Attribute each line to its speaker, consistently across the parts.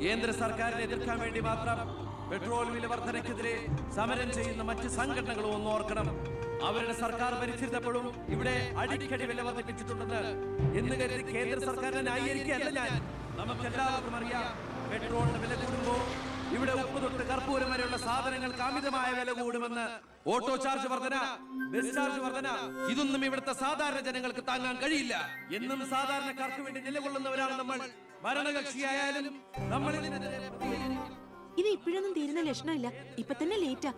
Speaker 1: കേന്ദ്ര സർക്കാരിനെ എതിർക്കാൻ വേണ്ടി മാത്രം പെട്രോൾ വില വർധനയ്ക്കെതിരെ സമരം ചെയ്യുന്ന മറ്റ് സംഘടനകളും ഒന്ന് ഓർക്കണം. അവരുടെ സർക്കാർ ഭരിച്ചിരുന്നപ്പോഴും ഇവിടെ അടിക്കടി വില വർദ്ധിപ്പിച്ചിട്ടുണ്ടെന്ന് എന്ന് കരുതി കേന്ദ്ര സർക്കാരിനെ ന്യായീകരിക്കുകയല്ല ഞാൻ. നമുക്കെല്ലാവർക്കും അറിയാം, പെട്രോളിന് വില കൂടുമ്പോൾ ഇവിടെ ഉപ്പ് തൊട്ട് കർപ്പൂരം വരെയുള്ള സാധനങ്ങൾക്ക് അമിതമായ വില കൂടുമെന്ന്. ഓട്ടോ ചാർജ് വർധന, ബസ് ചാർജ് വർധന, ഇതൊന്നും ഇവിടുത്തെ സാധാരണ ജനങ്ങൾക്ക് താങ്ങാൻ കഴിയില്ല. എന്നും സാധാരണക്കാർക്ക് വേണ്ടി നിലകൊള്ളുന്നവരാണ് നമ്മൾ. ഭരണകക്ഷിയായാലും നമ്മൾ
Speaker 2: ഇത് ഇപ്പോഴൊന്നും തീരുന്ന ലക്ഷണമില്ല. ഇപ്പൊ തന്നെ ലേറ്റാ.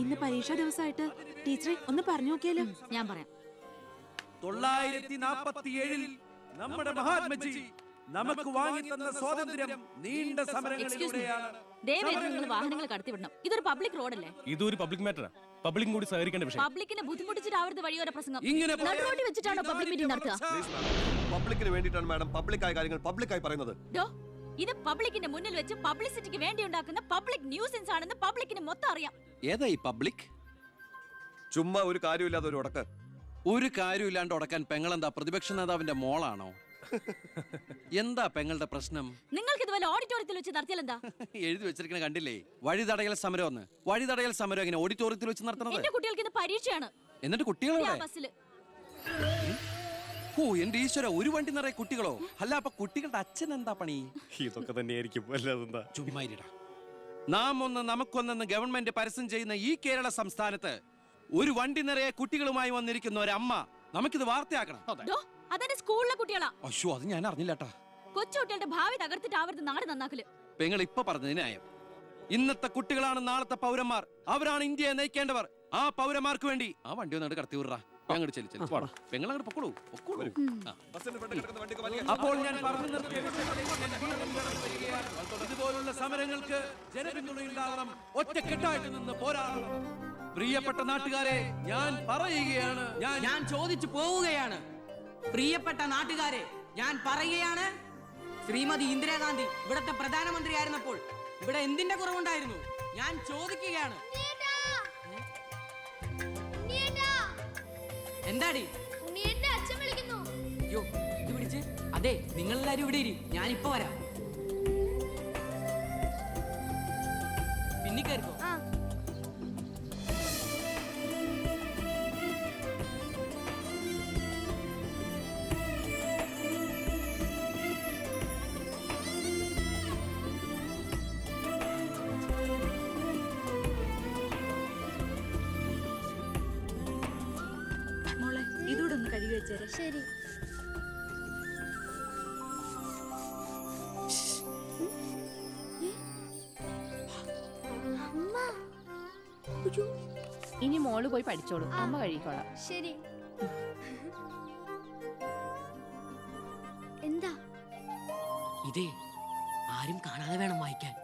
Speaker 2: ഇന്ന് പരീക്ഷാ ദിവസമായിട്ട് ടീച്ചറെ ഒന്ന് പറഞ്ഞു നോക്കിയാലോ?
Speaker 3: ഞാൻ പറയാം.
Speaker 1: 947 നമ്മുടെ മഹാത്മജി നമുക്ക് വാങ്ങി തന്ന സ്വാതന്ത്ര്യം നീണ്ട സമരങ്ങളിലൂടെയാണ്.
Speaker 3: നിങ്ങൾ വാഹനങ്ങൾ കടത്തിവിടണം. ഇതൊരു പബ്ലിക് റോഡല്ലേ?
Speaker 4: ഇതൊരു പബ്ലിക് മാറ്ററാ. പബ്ലിക്കും കൂടി സഹകരിക്കേണ്ട വിഷയം.
Speaker 3: പബ്ലിക്കിനെ ബുദ്ധിമുട്ടിച്ചിട്ടാവരുത് വഴിയോര പ്രസംഗം.
Speaker 1: ഇങ്ങനെ
Speaker 3: റോഡിൽ വെച്ചിട്ടാണോ പബ്ലിക് മീറ്റിംഗ് നടത്തുക?
Speaker 5: പബ്ലിക്കിന് വേണ്ടിയിട്ടാണ് മാഡം പബ്ലിക്കായ കാര്യങ്ങൾ പബ്ലിക്കായി പറയുന്നത്.
Speaker 3: ഇത് പബ്ലിക്കിന്റെ മുന്നിൽ വെച്ച് പബ്ലിസിറ്റിക്ക് വേണ്ടി ഉണ്ടാക്കുന്ന പബ്ലിക് ന്യൂസൻസ് ആണെന്ന് പബ്ലിക്കിന് മൊത്തം അറിയാം.
Speaker 1: ഏതാ ഈ പബ്ലിക്?
Speaker 5: ചുമ്മാ ഒരു കാര്യമില്ലാതെ ഒരു ഉടക്ക്.
Speaker 1: ഒരു കാര്യമില്ലാണ്ട് ഉടക്കാൻ പെങ്ങളെന്താ പ്രതിപക്ഷ നേതാവിന്റെ മോളാണോ? എന്താ പെങ്ങളുടെ പ്രശ്നം?
Speaker 3: നിങ്ങൾക്ക് ഇതുപോലെ ഓഡിറ്റോറിയത്തിൽ വെച്ച് നടത്തിയാൽ എന്താ?
Speaker 1: എഴുതി വെച്ചിരിക്കണ കണ്ടില്ലേ? വഴിതടയൽ സമരം ഒന്ന്. വഴിതടയൽ സമരം എങ്ങനെ ഓഡിറ്റോറിയത്തിൽ വെച്ച് നടത്തണത്?
Speaker 3: എന്റെ കുട്ടികൾക്ക് ഇത് പരീക്ഷയാണ്.
Speaker 1: എന്നിട്ട് കുട്ടികളെ ബസ്സില്. ഓ എന്റെ ഈശ്വര, ഒരു വണ്ടി നിറയെ കുട്ടികളോ? അല്ല, അപ്പൊ കുട്ടികളുടെ അച്ഛൻ എന്താ പണി?
Speaker 4: ഇതൊക്കെ തന്നെയായിരിക്കും. അല്ലാതെന്താ?
Speaker 1: ചുമ്മാരിടാ. നാം ഒന്ന് നമുക്കൊന്നെന്ന് ഗവൺമെന്റ് പരസ്യം ചെയ്യുന്ന ഈ കേരള സംസ്ഥാനത്ത് ഒരു വണ്ടി നിറയെ കുട്ടികളുമായി വന്നിരിക്കുന്ന ഒരമ്മ നമുക്കിത് വാർത്തയാക്കണം.
Speaker 3: അതെന്റെ സ്കൂളിലെ കുട്ടികളാ.
Speaker 1: അയ്യോ, അത് ഞാൻ അറിഞ്ഞില്ലാട്ടാ.
Speaker 3: കൊച്ചുകുട്ടികളുടെ ഭാവി തകർത്തിട്ടാവരുത് നാട് നന്നാക്കല്.
Speaker 1: പെങ്ങൾ ഇപ്പൊ പറഞ്ഞത് ന്യായം. ഇന്നത്തെ കുട്ടികളാണ് നാളത്തെ പൗരന്മാർ. അവരാണ് ഇന്ത്യയെ നയിക്കേണ്ടവർ. ആ പൗരന്മാർക്ക് വേണ്ടി ആ വണ്ടി ഒന്നായിട്ട് കടത്തി വിടറാ. അപ്പോൾ ഞാൻ പറഞ്ഞു നിർത്തിയ ഇതുപോലുള്ള സമരങ്ങൾക്ക് ജനപിന്തുണയുണ്ടാകണം. ഒറ്റക്കെട്ടായിട്ട് നിന്ന് പോരാടണം. പ്രിയപ്പെട്ട നാട്ടുകാരെ, ഞാൻ പറയുകയാണ്,
Speaker 6: ഞാൻ ചോദിച്ചു പോവുകയാണ്. പ്രിയപ്പെട്ട നാട്ടുകാരെ, ഞാൻ പറയുകയാണ്, ശ്രീമതി ഇന്ദിരാഗാന്ധി ഇവിടത്തെ പ്രധാനമന്ത്രിയായിരുന്നപ്പോൾ ഇവിടെ എന്തിന്റെ കുറവുണ്ടായിരുന്നു? ഞാൻ ചോദിക്കുകയാണ്. എന്താടി? അയ്യോ, ഇത് പിടിച്ച്. അതെ, നിങ്ങളെല്ലാരും ഇവിടെ ഇരി, ഞാനിപ്പോ വരാം. പിന്നെ കയറിക്കോ.
Speaker 2: മോളെ, ഇതൂടെ ഒന്ന് കഴുകി വെച്ചേരെ.
Speaker 7: ശരി.
Speaker 8: ഇനി മോള് പോയി പഠിച്ചോളൂ, അമ്മ കഴിക്കോളാം.
Speaker 7: ശരി. എന്താ?
Speaker 6: ഇതേ ആരും കാണാതെ വേണം വായിക്കാൻ.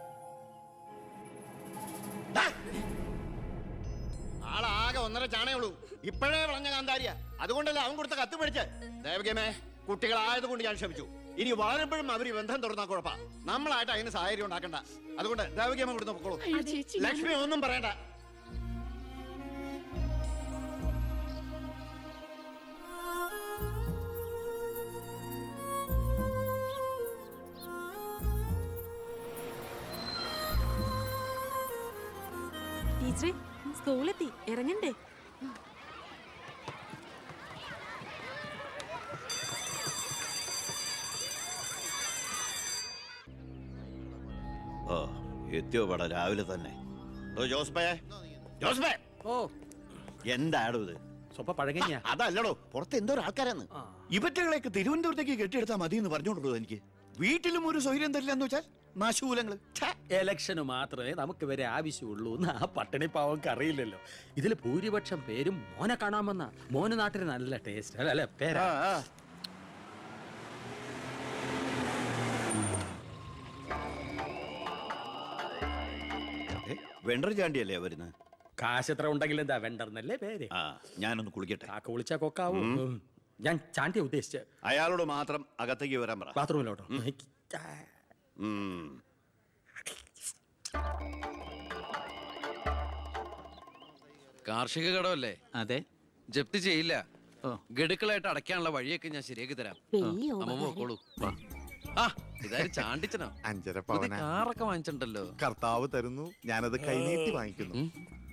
Speaker 9: ആളാകെ 1.5 ചാണയുള്ളൂ. ഇപ്പോഴേ വളഞ്ഞ കാന്താരിയ. അതുകൊണ്ടല്ലേ അവൻ കൊടുത്ത കത്ത് മേടിച്ച്. ദേവകമേ, കുട്ടികളായതുകൊണ്ട് ഞാൻ ക്ഷമിച്ചു. ഇനി വളരുമ്പോഴും അവര് ബന്ധം തുറന്നാ കുഴപ്പാ. നമ്മളായിട്ട് അതിന് സാഹചര്യം ഉണ്ടാക്കണ്ട. അതുകൊണ്ട് ദേവകമ്മ കൊടുത്ത് പൊക്കോളൂ. ലക്ഷ്മി ഒന്നും പറയണ്ട.
Speaker 2: ടീച്ചറെ, സ്കൂളെത്തി, ഇറങ്ങണ്ടേ?
Speaker 9: എത്തിയോ പട രാവിലെ തന്നെ?
Speaker 4: ഓ,
Speaker 9: എന്താടോ ഇത്? അതല്ലടോ, പുറത്ത് എന്തോ ആൾക്കാരാന്ന്. ഇവറ്റകളെയൊക്കെ തിരുവനന്തപുരത്തേക്ക് കെട്ടിയെടുത്താൽ മതി എന്ന് പറഞ്ഞോണ്ടോ എനിക്ക്. വീട്ടിലും ഒരു സൗകര്യം തരില്ല എന്ന് വെച്ചാൽ നാശൂലങ്ങള്.
Speaker 10: എലക്ഷന് മാത്രമേ നമുക്ക് വരെ ആവശ്യമുള്ളൂ എന്ന് ആ പട്ടിണി പാവങ്ങൾക്ക് അറിയില്ലല്ലോ. ഇതിൽ ഭൂരിപക്ഷം പേരും മോനെ കാണാമെന്ന. മോന് നാട്ടിൽ നല്ല ടേസ്റ്റ് അല്ലെ പേരാ.
Speaker 9: വെണ്ടർ ചാണ്ടിയല്ലേ വരുന്നത്?
Speaker 10: കാശ് എത്ര ഉണ്ടെങ്കിൽ എന്താ വെണ്ടർന്നല്ലേ പേര്.
Speaker 9: ഞാനൊന്ന് കുളിക്കട്ടെ.
Speaker 10: കാക്ക വിളിച്ചാ കൊക്കാവും. ഞാൻ ചാണ്ടിയെ ഉദ്ദേശിച്ച.
Speaker 9: അയാളോട് മാത്രം അകത്തേക്ക് വരാൻ പറ.
Speaker 10: ബാത്റൂമിലോട്ടോ.
Speaker 1: കാർഷിക കടമല്ലേ?
Speaker 6: അതെ.
Speaker 1: ജപ്തി ചെയ്യില്ല. ഗഡുക്കളായിട്ട് അടയ്ക്കാനുള്ള വഴിയൊക്കെ ഞാൻ ശരിയാക്കി തരാം. അമ്മ പോക്കോളൂ. ആ
Speaker 7: ഇതാര് ചാണ്ടിച്ചനോ?
Speaker 11: 5.5
Speaker 7: പുതിയ
Speaker 11: പവന
Speaker 7: കാറൊക്കെ വാങ്ങിച്ചിട്ടുണ്ടല്ലോ.
Speaker 11: കർത്താവ് തരുന്നു, ഞാനത് കൈനീട്ടി വാങ്ങിക്കുന്നു.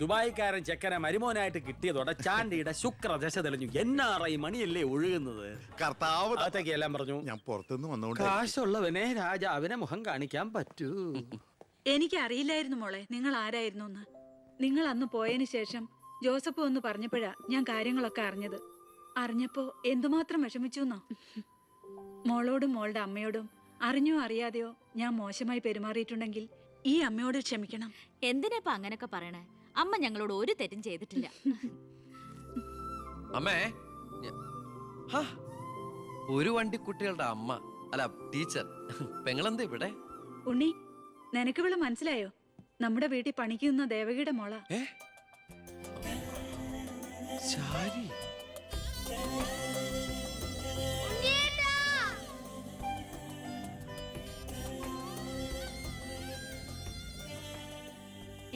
Speaker 10: ദുബായിക്കാരൻ ചെക്കനെ മരുമോനായിട്ട് കിട്ടിയതോടെ ചാണ്ടിയുടെ ശുക്രദശ തെളിഞ്ഞു. NRI മണിയല്ലേ ഒഴുകുന്നത്.
Speaker 11: കർത്താവ്
Speaker 10: അകത്തേക്ക് എല്ലാം പറഞ്ഞു.
Speaker 11: ഞാൻ പുറത്തുനിന്ന് വന്നോണ്ട്
Speaker 10: കാശുള്ളവനെ രാജാവിനെ മുഖം കാണിക്കാൻ പറ്റൂ.
Speaker 12: എനിക്കറിയില്ലായിരുന്നു മോളെ നിങ്ങൾ ആരായിരുന്നു എന്ന്. നിങ്ങൾ അന്ന് പോയതിനു ശേഷം ജോസഫ് ഒന്ന് പറഞ്ഞപ്പോഴാ ഞാൻ കാര്യങ്ങളൊക്കെ അറിഞ്ഞത്. അറിഞ്ഞപ്പോ എന്തുമാത്രം വിഷമിച്ചു എന്നോ. മോളോടും മോളുടെ അമ്മയോടും അറിഞ്ഞോ അറിയാതെയോ ഞാൻ മോശമായി പെരുമാറിയിട്ടുണ്ടെങ്കിൽ ഈ അമ്മയോട് ക്ഷമിക്കണം.
Speaker 3: എന്തിനാ ഇപ്പൊ അങ്ങനൊക്കെ പറയണേ? അമ്മ ഞങ്ങളോട് ഒരു തെറ്റും ചെയ്തിട്ടില്ല.
Speaker 7: അമ്മേ, ഹാ, ഒരു വണ്ടിക്കുട്ടികളുടെ അമ്മ അല്ല ടീച്ചർ. പെങ്ങളെന്താ ഇവിടെ?
Speaker 12: ഉണ്ണി, നിനക്ക് ഇവിടെ മനസ്സിലായോ? നമ്മുടെ വീട്ടിൽ പണിക്ക് നിന്ന ദേവകിയുടെ മോള.
Speaker 7: ശാരി.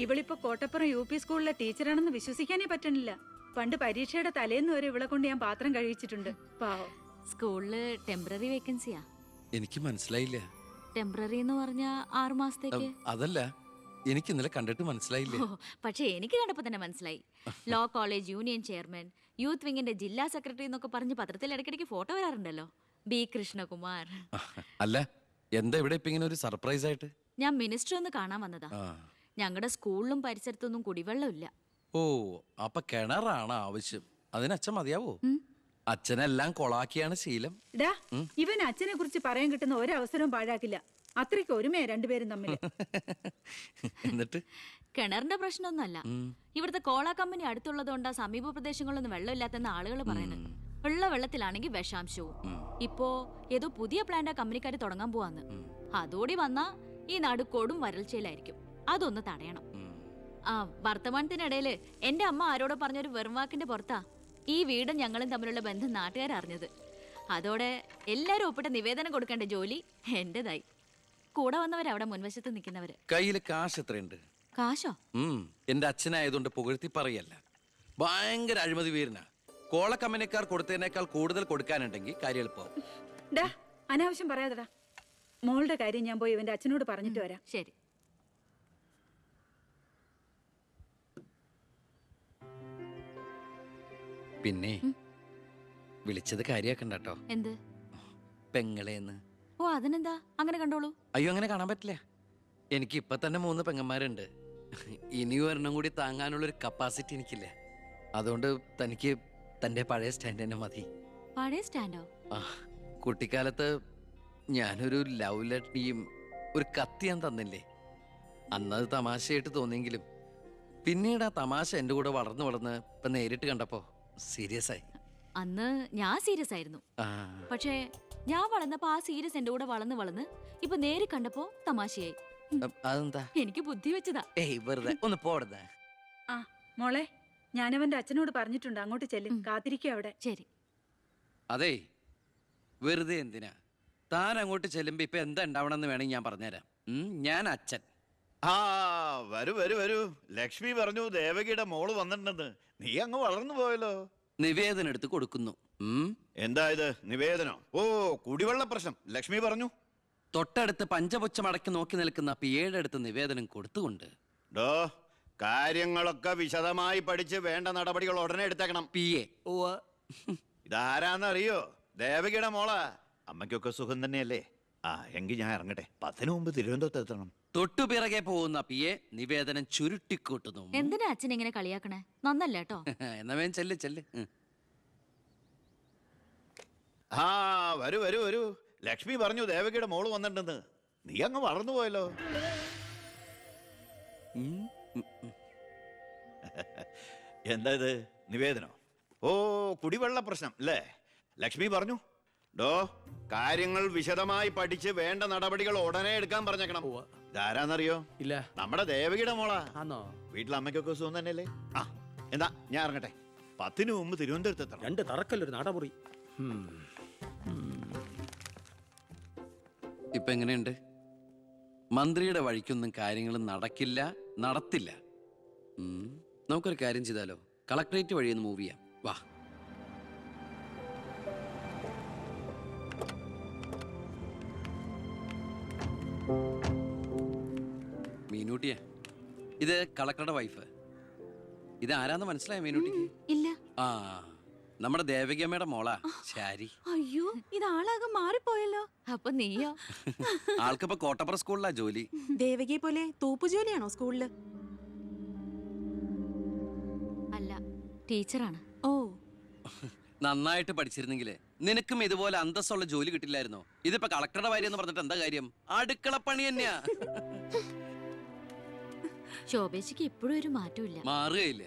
Speaker 12: ഇവളിപ്പോ കോട്ടപ്പുറം UP സ്കൂളിലെ ടീച്ചറാണെന്ന് വിശ്വസിക്കാനേ പറ്റണില്ല. പണ്ട് പരീക്ഷയുടെ തലേന്ന് വരെ ഇവളെ കൊണ്ട് ഞാൻ പാത്രം കഴിച്ചിട്ടുണ്ട്. പാവം.
Speaker 3: സ്കൂളില് ടെമ്പററി വേക്കൻസിയാ.
Speaker 7: എനിക്ക് മനസ്സിലായില്ല.
Speaker 3: ടെമ്പററി എന്ന് പറഞ്ഞാ 6 മാസത്തേക്ക്.
Speaker 7: അതല്ല, എനിക്ക് ഇന്നലെ കണ്ടിട്ട് മനസ്സിലായില്ല.
Speaker 3: പക്ഷെ എനിക്ക് കണ്ടപ്പോ തന്നെ മനസ്സിലായി. Law college union chairman, youth വിങ്ങിന്റെ ജില്ലാ സെക്രട്ടറി എന്നൊക്കെ പറഞ്ഞ് പത്രത്തിൽ ഇടയ്ക്കിടയ്ക്ക് ഫോട്ടോ വരാറുണ്ടല്ലോ. B. കൃഷ്ണകുമാർ.
Speaker 7: അല്ല, എന്താ ഇവിടെ ഇപ്പൊ ഇങ്ങനെ ഒരു സർപ്രൈസ് ആയിട്ട്?
Speaker 3: ഞാൻ മിനിസ്റ്റർ ഒന്ന് കാണാൻ വന്നതാ. ഞങ്ങളുടെ സ്കൂളിലും പരിസരത്തൊന്നും കുടിവെള്ളമില്ല.
Speaker 7: ഓ, അപ്പൊ കിണറാണ് ആവശ്യം. അതിന് അച്ഛൻ മതിയാവോ? അച്ഛനെല്ലാം കൊളാക്കിയാണ് ശീലം.
Speaker 12: ഇവൻ അച്ഛനെ കുറിച്ച് പറയാൻ കിട്ടുന്ന ഒരവസരവും പാഴാക്കില്ല. അത്രയ്ക്ക് ഒരുമയാ രണ്ടുപേരും തമ്മിൽ.
Speaker 7: എന്നിട്ട്
Speaker 3: കിണറിന്റെ പ്രശ്നമൊന്നുമല്ല. ഇവിടുത്തെ കോള കമ്പനി അടുത്തുള്ളതുകൊണ്ടാ സമീപ പ്രദേശങ്ങളിലൊന്നും വെള്ളമില്ലാത്തെന്ന് ആളുകൾ പറയുന്നത്. ഉള്ള വെള്ളത്തിലാണെങ്കിൽ വിഷാംശവും. ഇപ്പോ ഏതോ പുതിയ പ്ലാന്റാ കമ്പനിക്കാർ തുടങ്ങാൻ പോവാന്ന്. അതോടി വന്നാ ഈ നാട് കൊടും വരൾച്ചയിലായിരിക്കും. അതൊന്ന് തടയണം. വർത്തമാനത്തിനിടയില് എന്റെ അമ്മ ആരോടോ പറഞ്ഞൊരു വെറുവാക്കിന്റെ പുറത്താ ഈ വീടും ഞങ്ങളും തമ്മിലുള്ള ബന്ധം നാട്ടുകാരറിഞ്ഞത്. അതോടെ എല്ലാരും ഒപ്പിട്ട് നിവേദനം കൊടുക്കേണ്ട ജോലി എന്റേതായി. കൂടെ വന്നവരവിടെ മുൻവശത്ത് നിൽക്കുന്നവര്.
Speaker 7: കയ്യില് കാശ് എത്രയുണ്ട്?
Speaker 3: കാശോ?
Speaker 7: എന്റെ അച്ഛനായതുകൊണ്ട് പുകഴ്ത്തി പറയല്ല. ഭയങ്കര അഴിമതി വീരനാ. കോള കമ്പനിക്കാർ കൊടുത്തതിനേക്കാൾ കൂടുതൽ കൊടുക്കാനുണ്ടെങ്കിൽ കാര്യം എളുപ്പമാവും.
Speaker 12: അനാവശ്യം പറയാതെടാ. മോളുടെ കാര്യം ഞാൻ പോയി ഇവന്റെ അച്ഛനോട് പറഞ്ഞിട്ട് വരാം.
Speaker 3: ശരി.
Speaker 7: പിന്നെ വിളിച്ചത് കാര്യാക്കണ്ടോ?
Speaker 3: എന്ത്?
Speaker 7: പെങ്ങളേന്ന്.
Speaker 3: ഓ, അതിനെന്താ? അങ്ങനെ കണ്ടോളൂ.
Speaker 7: അയ്യോ, അങ്ങനെ കാണാൻ പറ്റില്ല. എനിക്ക് ഇപ്പൊ തന്നെ 3 പെങ്ങന്മാരുണ്ട്. ഇനി ഒരെണ്ണം കൂടി താങ്ങാനുള്ളൊരു കപ്പാസിറ്റി എനിക്കില്ല. അതുകൊണ്ട് തനിക്ക് തന്റെ പഴയ സ്റ്റാൻഡ് തന്നെ മതി.
Speaker 3: പഴയ സ്റ്റാൻഡോ?
Speaker 7: കുട്ടിക്കാലത്ത് ഞാനൊരു ലവ് ലെറ്ററിയും ഒരു കത്തി ഞാൻ തന്നില്ലേ? അന്നത് തമാശയായിട്ട് തോന്നിയെങ്കിലും പിന്നീട് ആ തമാശ എന്റെ കൂടെ വളർന്ന് വളർന്ന് ഇപ്പൊ നേരിട്ട് കണ്ടപ്പോ സീരിയസ് ആയി.
Speaker 3: അന്ന് ഞാൻ സീരിയസ് ആയിരുന്നു. പക്ഷേ ഞാൻ വളർന്നപ്പോ ആ സീരിയസ് എന്റെ കൂടെ വളർന്ന് ഇപ്പൊ നേരി കണ്ടപ്പോ തമാശയായി.
Speaker 7: അതെന്താ?
Speaker 3: എനിക്ക് ബുദ്ധി വെച്ചതാ.
Speaker 7: വെറുതെ ഒന്ന് പോടുന്നേ.
Speaker 12: മോളെ, ഞാനവന്റെ അച്ഛനോട് പറഞ്ഞിട്ടുണ്ട്. അങ്ങോട്ട് ചെല്ലും. കാത്തിരിക്കുക അവിടെ.
Speaker 3: ശരി.
Speaker 7: അതെ, വെറുതെ എന്തിനാ? താൻ അങ്ങോട്ട് ചെല്ലുമ്പോ ഇപ്പൊ എന്താ ഉണ്ടാവണമെന്ന് വേണമെങ്കിൽ ഞാൻ പറഞ്ഞുതരാം. ഞാൻ അച്ഛൻ.
Speaker 9: വരൂ വരൂ വരൂ. ലക്ഷ്മി പറഞ്ഞു ദേവകിയുടെ മോള് വന്നിട്ടുണ്ടെന്ന്. നീ അങ്ങ് വളർന്നു പോയല്ലോ.
Speaker 7: നിവേദനം എടുത്ത് കൊടുക്കുന്നു.
Speaker 9: എന്താ ഇത് നിവേദനം? ഓ, കുടിവെള്ള പ്രശ്നം ലക്ഷ്മി പറഞ്ഞു.
Speaker 7: തൊട്ടടുത്ത് പഞ്ചപുച്ഛമടക്കി നോക്കി നിൽക്കുന്ന പിയേഴടുത്ത് നിവേദനം കൊടുത്തുകൊണ്ട്
Speaker 9: കാര്യങ്ങളൊക്കെ വിശദമായി പഠിച്ച് വേണ്ട നടപടികൾ ഉടനെ എടുത്തേക്കണം.
Speaker 7: പിയെ.
Speaker 9: ഇതാരാന്നറിയോ? ദേവകിയുടെ മോളാ. അമ്മയ്ക്കൊക്കെ സുഖം തന്നെയല്ലേ? എങ്കിൽ ഞാൻ ഇറങ്ങട്ടെ. 10 മുമ്പ് തിരുവനന്തപുരത്ത് എത്തണം.
Speaker 7: തൊട്ടുപിറകെ പോകുന്ന പിയെ നിവേദനം ചുരുട്ടിക്കൂട്ടുന്നു.
Speaker 3: എന്തിനാ അച്ഛൻ ഇങ്ങനെ കളിയാക്കണേ? നന്നല്ല കേട്ടോ.
Speaker 7: എന്നാ വേഗം ചെല്ല് ചെല്ല്.
Speaker 9: വരൂ വരൂ വരൂ. ലക്ഷ്മി പറഞ്ഞു ദേവകിയുടെ മോള് വന്നിട്ടുണ്ടെന്ന്. നീ അങ്ങ് വളർന്നു പോയല്ലോ. എന്താ ഇത്? നിവേദനോ? ഓ, കുടിവെള്ള പ്രശ്നം അല്ലേ? ലക്ഷ്മി പറഞ്ഞു കാര്യങ്ങൾ വിശദമായി പഠിച്ച് വേണ്ട നടപടികൾ ഉടനെ എടുക്കാൻ പറഞ്ഞേക്കണം. ഇതാരാന്നറിയോ?
Speaker 10: ഇല്ല.
Speaker 9: നമ്മുടെ ദേവകിയുടെ മോളാ.
Speaker 7: വീട്ടിൽ
Speaker 9: അമ്മയ്ക്കൊക്കെ സുഖം തന്നെയല്ലേ? എന്താ ഞാൻ ഇറങ്ങട്ടെ. 10 മുമ്പ് തിരുവനന്തപുരത്ത് എത്തണം.
Speaker 10: 2 തറക്കല്ലൊരു നാടമുറി.
Speaker 7: ഇപ്പൊ എങ്ങനെയുണ്ട്? മന്ത്രിയുടെ വഴിക്കൊന്നും കാര്യങ്ങൾ നടക്കില്ല, നടത്തില്ല. നമുക്കൊരു കാര്യം ചെയ്താലോ? കളക്ടറേറ്റ് വഴി ഒന്ന് മൂവ് ചെയ്യാം. വാ. മീനൂട്ടിയാ. ഇത് കളക്ടറുടെ വൈഫ്. ഇത് ആരാന്ന് മനസ്സിലായ മീനൂട്ടിക്ക്?
Speaker 2: ഇല്ല.
Speaker 7: ആ, നമ്മുടെ ദേവകിയമ്മയുടെ മോളാ ശാരി.
Speaker 2: അയ്യോ, ഇത് ആളാകെ മാറിപ്പോയല്ലോ.
Speaker 3: അപ്പൊ നീയോ?
Speaker 7: ആൾക്കിപ്പോ കോട്ടപ്പുറ സ്കൂളിലാ ജോലി.
Speaker 2: ദേവകിയെ പോലെ തൂപ്പുജോലിയാണോ സ്കൂളില്?
Speaker 3: അല്ല, ടീച്ചറാണ്.
Speaker 2: ഓ,
Speaker 7: നന്നായിട്ട് പഠിച്ചിരുന്നെങ്കിലേ നിനക്കും ഇതുപോലെ അന്തസ്സുള്ള ജോലി കിട്ടില്ലായിരുന്നോ? ഇതിപ്പോ കളക്ടറുടെ ഭാര്യ എന്ന് പറഞ്ഞിട്ട് എന്താ കാര്യം? അടുക്കളപ്പണി തന്നെയാ.
Speaker 3: ശോഭേച്ചിക്ക് ഇപ്പോഴും ഒരു മാറ്റമില്ല.
Speaker 7: മാറുകയില്ല.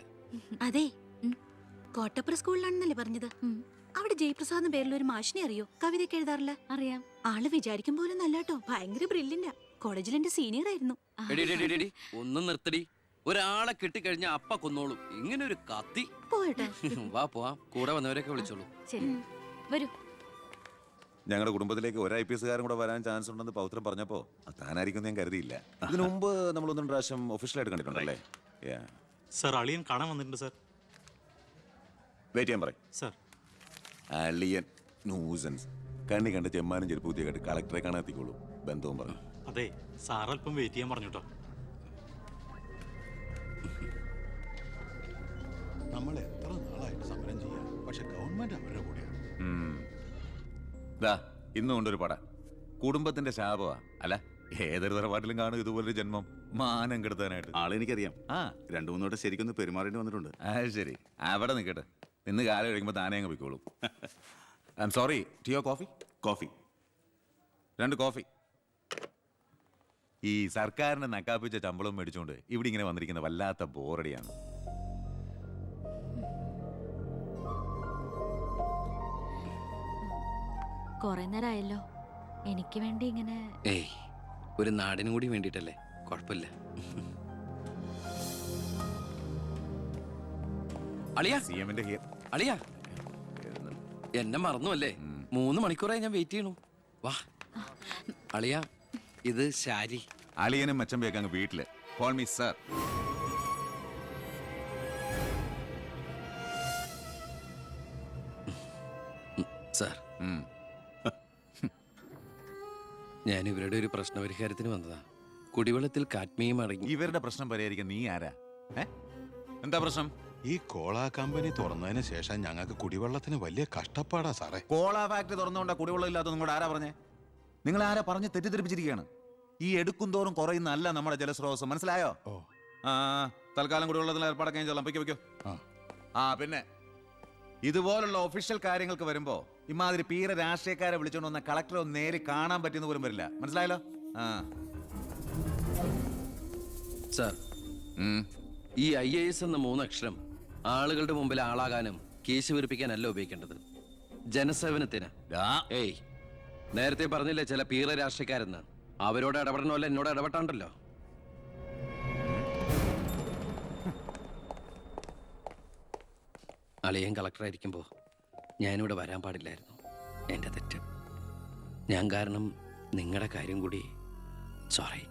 Speaker 2: അതെ, കോട്ടപ്പുറ സ്കൂളിലാണെന്നല്ലേ പറഞ്ഞത്? അവിടെ ജയപ്രസാദ് പേരിൽ ഒരു മാഷിനെ അറിയോ? കവിതയൊക്കെ എഴുതാറില്ല.
Speaker 3: അറിയാം.
Speaker 2: ആള് വിചാരിക്കും പോലെ നല്ലാട്ടോ, ഭയങ്കര ബ്രില്യന്റാ. കോളേജിൽ എന്റെ സീനിയർ ആയിരുന്നു.
Speaker 7: എടി, എടി, എടി, എടി, ഒന്നും നിർത്തടി. ഒരാളെ കിട്ടിക്കഴിഞ്ഞ അപ്പ കൊന്നോളും. ഇങ്ങനെ ഒരു കത്തി.
Speaker 2: പോയട്ടെ.
Speaker 7: വാ പോവാം. കൂടെ വന്നവരൊക്കെ വിളിച്ചോളൂ.
Speaker 3: ശരി, വരൂ.
Speaker 11: ഞങ്ങളുടെ കുടുംബത്തിലേക്ക് ഒരു IPS കാരൻ കൂടെ വരാൻ ചാൻസ് ഉണ്ടെന്ന് പൗത്രം പറഞ്ഞപ്പോ താനായിരിക്കും ഞാൻ കരുതിയില്ല. ഇതിനു മുമ്പ് നമ്മൾ ഒന്നും പ്രാവശ്യം ഒഫീഷ്യലായിട്ട് കണ്ടിട്ടുണ്ടല്ലേ?
Speaker 4: സർ, അളിയൻ കാണാൻ വന്നിട്ടുണ്ട് സർ.
Speaker 11: വെയിറ്റ് ചെയ്യാൻ പറയും
Speaker 4: സർ.
Speaker 11: അളിയൻ ന്യൂസൻസ്. കണ്ണി കണ്ട് ചെമ്മാനും ചെരുപ്പൂത്തിയെ കണ്ട് കളക്ടറെ കാണാൻ എത്തിക്കോളൂ. ബന്ധവും പറഞ്ഞു.
Speaker 4: അതെ, സാർ അല്പം വെയിറ്റ് ചെയ്യാൻ പറഞ്ഞോട്ടോ.
Speaker 11: നമ്മൾ എത്ര നാളായിട്ട് സമരം ചെയ്യാം, പക്ഷെ ഗവൺമെന്റ് അവരുടെ കൂടെയാണ്. ദാ ഇന്നും കൊണ്ടൊരു പട. കുടുംബത്തിന്റെ ശാപമാ. അല്ല, ഏതൊരു തറവാട്ടിലും കാണും ഇതുപോലൊരു ജന്മം. മാനം കെടുത്താനായിട്ട്.
Speaker 13: ആളെനിക്കറിയാം. 2-3 വട്ടം ശരിക്കൊന്ന് പെരുമാറേണ്ടി വന്നിട്ടുണ്ട്.
Speaker 11: ശരി, അവിടെ നിൽക്കട്ടെ. ഇന്ന് കാലം കഴിയുമ്പോൾ താനേ അങ്ങ് പോയിക്കോളും. I am sorry. ടീയോ കോഫി?
Speaker 13: Coffee
Speaker 11: 2 coffee. ഈ സർക്കാരിന് നക്കാപ്പിച്ച ശമ്പളം മേടിച്ചുകൊണ്ട് ഇവിടെ ഇങ്ങനെ വന്നിരിക്കുന്ന വല്ലാത്ത ബോറടിയാണ്.
Speaker 3: കൊറേ നേരമായല്ലോ. എനിക്ക് വേണ്ടി ഇങ്ങനെ.
Speaker 7: ഏയ്, ഒരു നാടിനും കൂടി വേണ്ടിട്ടല്ലേ. കുഴപ്പമില്ല. അളിയാ,
Speaker 11: CM-ന്റെ
Speaker 7: അളിയാ, എന്നെ മറന്നു അല്ലേ? 3 മണിക്കൂറായി ഞാൻ വെയിറ്റ് ചെയ്യണു. വാ അളിയാ, ഇത് ശാരി.
Speaker 11: അളിയനും മച്ചമ്പയൊക്കെ അങ്ങ് വീട്ടില്. Call me sir.
Speaker 7: സാർ, ഞാൻ ഇവരുടെ ഒരു പ്രശ്നപരിഹാരത്തിന് വന്നതാ. കുടിവെള്ളത്തിൽ കാഡ്മിയം അടങ്ങി.
Speaker 11: ഇവരുടെ പ്രശ്നം പരിഹരിക്കാൻ നീ ആരാ? എന്താ പ്രശ്നം?
Speaker 13: ഈ കോള കമ്പനി തുറന്നതിന് ശേഷം ഞങ്ങൾക്ക് കുടിവെള്ളത്തിന് വലിയ കഷ്ടപ്പാടാ സാറേ.
Speaker 11: കോള ഫാക്ടറി തുറന്നുകൊണ്ടാ കുടിവെള്ളം ഇല്ലാത്ത നിങ്ങളോട് ആരാ പറഞ്ഞേ? നിങ്ങൾ ആരാ പറഞ്ഞ് തെറ്റിദ്ധരിപ്പിച്ചിരിക്കുകയാണ്. ഈ എടുക്കും തോറും കുറയുന്നല്ല നമ്മുടെ ജലസ്രോതസ്. മനസ്സിലായോ? തൽക്കാലം കുടിവെള്ളത്തിൽ ഏർപ്പാടൊക്കെ ചെല്ലാം. പൊയ്ക്കോ. പിന്നെ ഇതുപോലുള്ള ഒഫീഷ്യൽ കാര്യങ്ങൾക്ക് വരുമ്പോ ഇമാതിരി പീര രാഷ്ട്രീയക്കാരെ വിളിച്ചോണ്ട് വന്ന കളക്ടറെ ഒന്ന് നേരി കാണാൻ പറ്റുന്ന പോലും വരില്ല. മനസ്സിലായല്ലോ?
Speaker 7: സാർ, ഈ IAS എന്ന 3 അക്ഷരം ആളുകളുടെ മുമ്പിൽ ആളാകാനും കേസ് വീർപ്പിക്കാനല്ല ഉപയോഗിക്കേണ്ടത്. ജനസേവനത്തിന്. ഏയ്, നേരത്തെ പറഞ്ഞില്ലേ ചില പീറ രാഷ്ട്രീയക്കാരെന്ന്. അവരോട് ഇടപെടണമല്ല, എന്നോട് ഇടപെട്ടാണ്ടല്ലോ. അളിയൻ കളക്ടറായിരിക്കുമ്പോൾ ഞാനിവിടെ വരാൻ പാടില്ലായിരുന്നു. എൻ്റെ തെറ്റ്. ഞാൻ കാരണം നിങ്ങളുടെ കാര്യം കൂടി. സോറി.